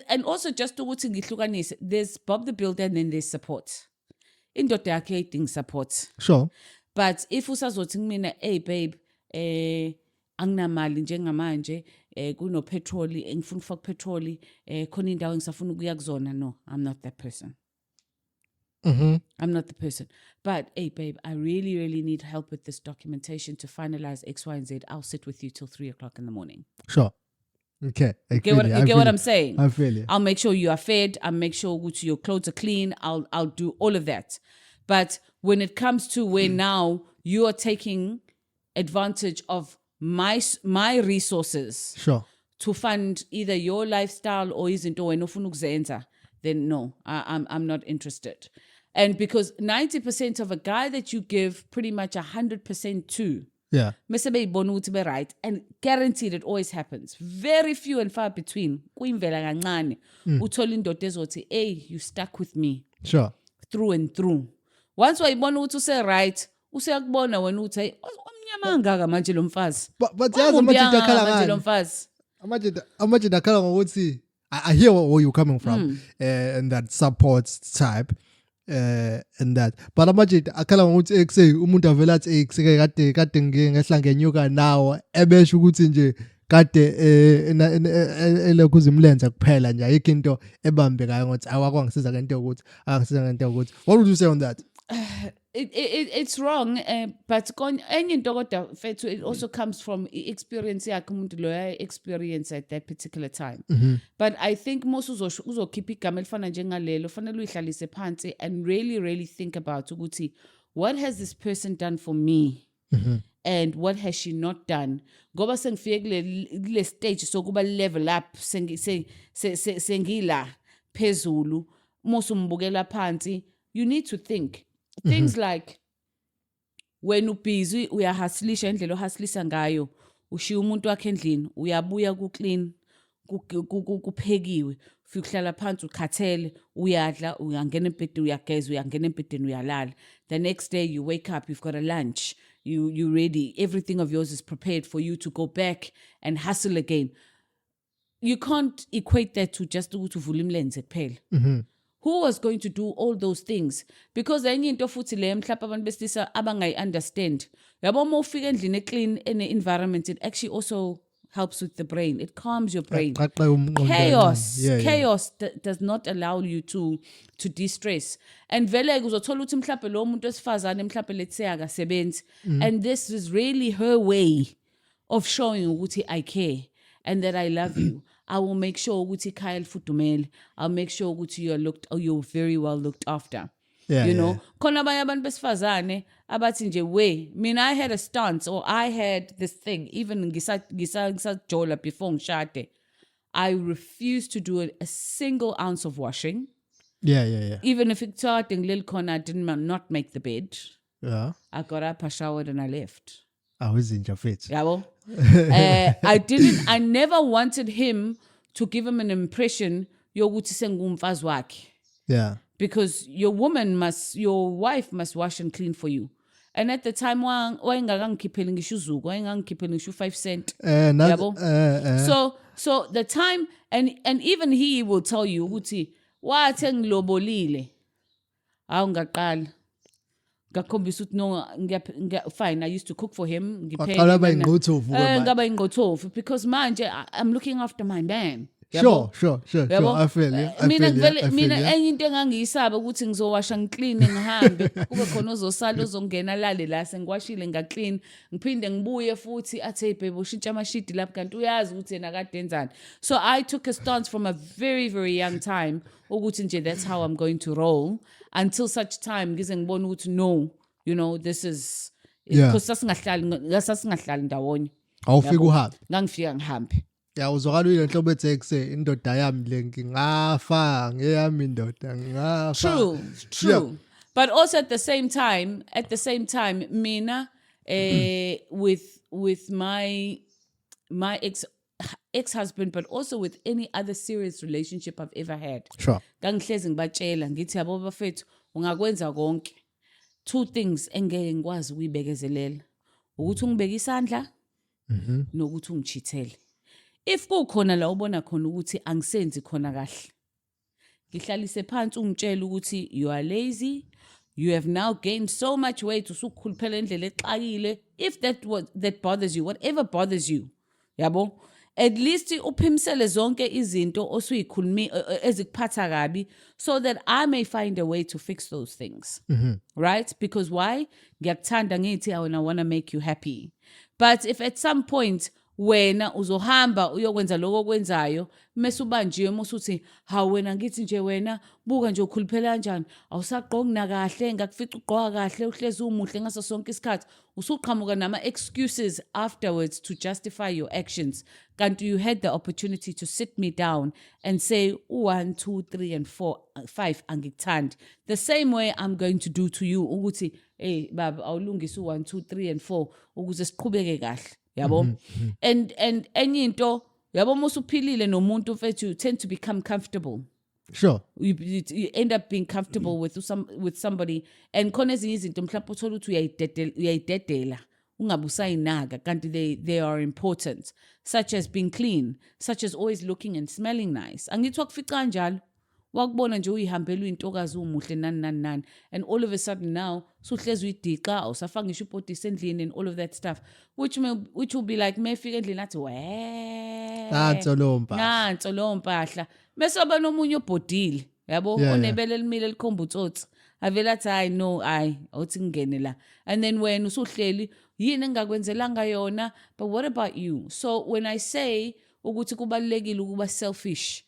and also just ukuthi ngihlukanise, there's Bob the Builder and then there's support. Indoda yakhe idinga support. Sure. But if usazothi kumina, hey babe, anginamali njengamanje, kuno petrol, ngifuna ukufaka petrol, khona indawo ngisafuna ukuya kuzona. No, I'm not that person. I'm not the person. But hey babe, I really, really need help with this documentation to finalize X, Y, and Z. I'll sit with you till 3:00 in the morning. Sure. Okay. You get what I'm saying? I feel you. I'll make sure you are fed. I'll make sure your clothes are clean. I'll do all of that. But when it comes to where now you are taking advantage of my resources, sure, to fund either your lifestyle or izinto wena ufuna ukuzenza, then no, I'm not interested. And because 90% of a guy that you give pretty much 100% to, yeah, right, and guaranteed it always happens. Very few and far between. Kuyimvela kancane uthola indoda ezothi, hey, you stuck with me. Sure. Through and through. Once wayibona ukuthi use right, useyakubona wena uthi hey, omnyama ngaka manje lo mfazi. But yazi amajida akhala manje lo mfazi. Amajida akhala ngokuthi I hear where you're coming from and that support type. And that but amajida akhala ngokuthi ekusey umuntu avela athi ekuseke kade ngehla ngenyuka nawo ebesho ukuthi nje kade elekhuza imlenza kuphela nje ayikho into ebambekayo ngokuthi awakwangisiza ngento ukuthi angisiza ngento ukuthi. What would you say on that? It's wrong, but enye into kodwa fethu, it also comes from experience yakhe umuntu lo experience at that particular time. But I think most uzokhipha igama elifana njengalelo fanele uyihlalise phansi and really think about ukuthi what has this person done for me and what has she not done. Ngoba sengifike kule stage sokuba level up sengila phezulu musu mbukela phansi, you need to think things like when ubusy uyahasilisha indlela ohasilisa ngayo, ushiya umuntu wakhe endlini, uyabuya ku clean kuphekiwe, ufika uhlala phansi ukhathele, uyadla, uyangena empedeni uyageza, uyangena empedeni uyalala. The next day you wake up, you've got a lunch, you ready, everything of yours is prepared for you to go back and hustle again. You can't equate that to just ukuthi uvula imlenze kuphela. Who was going to do all those things? Because enye into futhi le mhlapa abantu besilisa abangayi understand. Yabo uma ufika endlini eclean in an environment, it actually also helps with the brain. It calms your brain. Chaos does not allow you to de-stress. And vele uzothola ukuthi mhlawumbe lo muntu wesifazane mhlawumbe let's say akasebenzi, and this is really her way of showing ukuthi I care and that I love you. I will make sure ukuthi khaya lifudumele. I'll make sure ukuthi you're very well looked after. You know, khona abanye abantu besifazane abathi nje I had a stance, or I had this thing, even ngisajola before ngishade, I refused to do a single ounce of washing. Even if it started little corner, I did not make the bed. I got up, I showered, and I left. I was in your face. I never wanted him to give him an impression yokuthi sengumfazi wakhe. Because your wife must wash and clean for you. And at the time, wayengakangikhipheli ngisho uzuku, wayengangikhipheli ngisho 5 cents. So the time, and even he will tell you ukuthi wathi ngilobolile, awungaqala. Ngakhombisa ukuthi no, fine, I used to cook for him. Ngaba ingqothovu because manje I'm looking after my man. Sure. I feel you. Mina enye into engangiyisaba ukuthi ngizowasha ngiclean ngihambe kube khona ozosala ozongena lale la sengiwashile ngaclean ngiphinde ngibuye futhi athi hey babe ushintsha amashidi lapha kanti uyazi ukuthi yena kade enzani. So I took a stance from a very very young time ukuthi nje that's how I'm going to roll until such time ngize ngibone ukuthi no, you know, this is because sasingahlali ndawonye. Awufika uhambe. Ngangifika ngihambe. Uzwakala ile nhlobo ethi indoda yami le ngingafa ngeyami indoda ngafa. True. But also at the same time mina with my ex-husband, but also with any other serious relationship I've ever had. Sure. Ngangihlezi ngibatshela ngithi yabo bafethu ungakwenza konke. 2 things engeke ngikwazi ukuyibekezelela. Ukuthi ungibeke isandla nokuthi ungichithele. if kukhona la ubona khona ukuthi angisenzi khona kahle, ngihlalise phansi ungitshela ukuthi you are lazy, you have now gained so much weight, usukhuluphela indlela exakile. If that bothers you, whatever bothers you, yabo, at least uphimisele zonke izinto osuyikhulumi ezikuphatha kabi, so that I may find a way to fix those things. Right? Because why? Ngiyakuthanda ngithi I want to make you happy. But if at some point wena uzohamba uyokwenza lokho okwenzayo, mase ubanjiwe musuthi ha wena ngithi nje wena buka nje ukhuluphela kanjani, awusaqoki na kahle, ngakufica ugqoka kahle, uhlezi umuhle ngaso sonke isikhathi, usuqhamuka nama excuses afterwards to justify your actions. Kanti you had the opportunity to sit me down and say 1 2 3 and 4 5 angikuthandi. The same way I'm going to do to you ukuthi hey baba awulungisa 1 2 3 and 4 ukuze siqhubeke kahle. Yabo, and enye into yabo musuphilile nomuntu mfethu, you tend to become comfortable. Sure. You end up being comfortable with somebody, and khona ezinye izinto mhlawumbe uthola ukuthi uyayidedela ungabe usayinaka kanti they are important, such as being clean, such as always looking and smelling nice. Angithi wakufica kanjalo wakubona nje uyihambela uyintokazi umuhle nani, and all of a sudden now suhlezi uyidiqa awusafanga ngisho ibhodisi endlini and all of that stuff, which will be like mefika endlini athi nanso lo mpahla, mase aba nomunye obhodile yabo, onebele elimile likhomba utsotsi, avela athi hayi no awuthi ngene la, and then wena usuhleli yini engakwenzelanga yona. But what about you? So when I say ukuthi kubalekile ukuba selfish,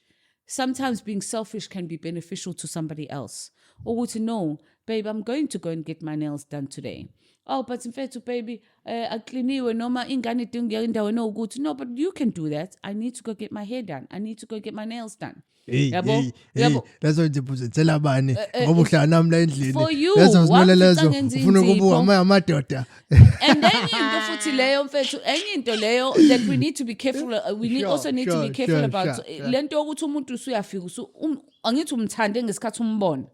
sometimes being selfish can be beneficial to somebody else. Ukuthi no, babe, I'm going to go and get my nails done today. Oh, but mfethu baby, akliniwe noma ingane idinga endaweni ukuthi no, but you can do that. I need to go get my hair done. I need to go get my nails done. Yabo, lezo nje tshela bani ngoba uhlala nami la endlini. For you, lezo zinole lezo ufuna ukubuka amadoda. And then into futhi leyo mfethu, enye into leyo that we need to be careful, also need to be careful about lento ukuthi umuntu usuyafika angithi umthande ngesikhathi umbona.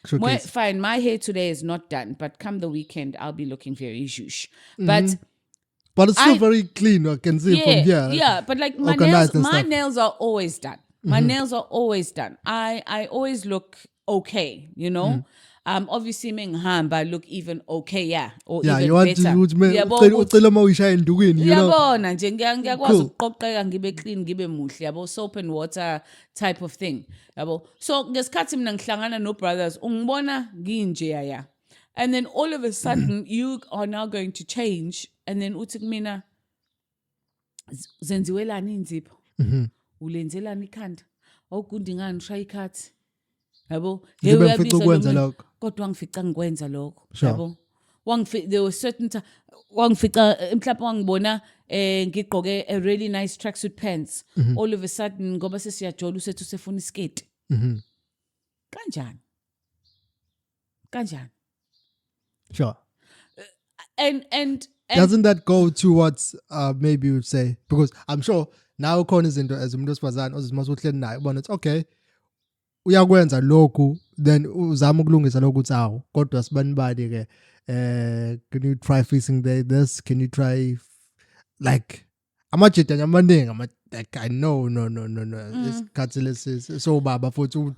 Fine, my hair today is not done, but come the weekend I'll be looking very zhush. But it's still very clean, I can see from here. Yeah, but like my nails are always done. My nails are always done. I always look okay, you know. Obviously mengihamba I look even okay, or even you want better. Ucela mawishaya endukwini, you know. Yabona nje ngiyakwazi ukuqoqeka ngibe clean ngibe muhle, yabo, soap and water type of thing, yabo. So ngesikhathi mina ngihlangana no brothers ungibona nginje and then all of a sudden you are now going to change, and then uthi kumina zenziwelani inzipho, ulenzelani ikhanda, awugundi ngani ushaya ikhathi, yabo. Kodwa ngifica ngikwenza lokho, yabo. There was certain time wangifica mhlawumbe wangibona ngigqoke a really nice tracksuit pants, all of a sudden ngoba sesiyajola usethu sefuna isketi. Kanjani? Sure. And doesn't that go towards maybe you would say, because I'm sure now khona izinto as umuntu osifazane ozimasuhleli naye ubona it's okay uyakwenza lokhu, then uzama ukulungisa lokhu uthi awu kodwa sibanibani ke can you try fixing this, can you try like amajita amaningi like I know no isikhathi lesi so baba futhi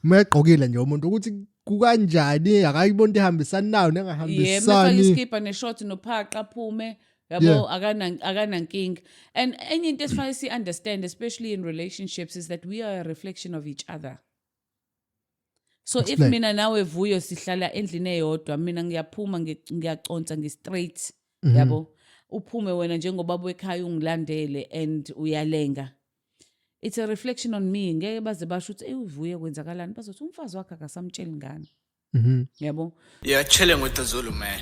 mayegqokile nje umuntu ukuthi kukanjani akayibona ihambisana nayo nengahambisani, iskipa neshort nophaqa phume, yabo, akanankinga. And enye into esifanele understand, especially in relationships, is that we are a reflection of each other. So if mina nawe Vuyo sihlala endlini eyodwa, mina ngiyaphuma ngiyaconsa ngistraight, yabo, uphume wena njengobaba wekhaya ungilandele and uyalenga, it's a reflection on me. Ngeke baze basho ukuthi uVuyo kwenzakalani, bazothi umfazi wakhe akasamtsheli ngani. Yabo, chilling with the Zulu man.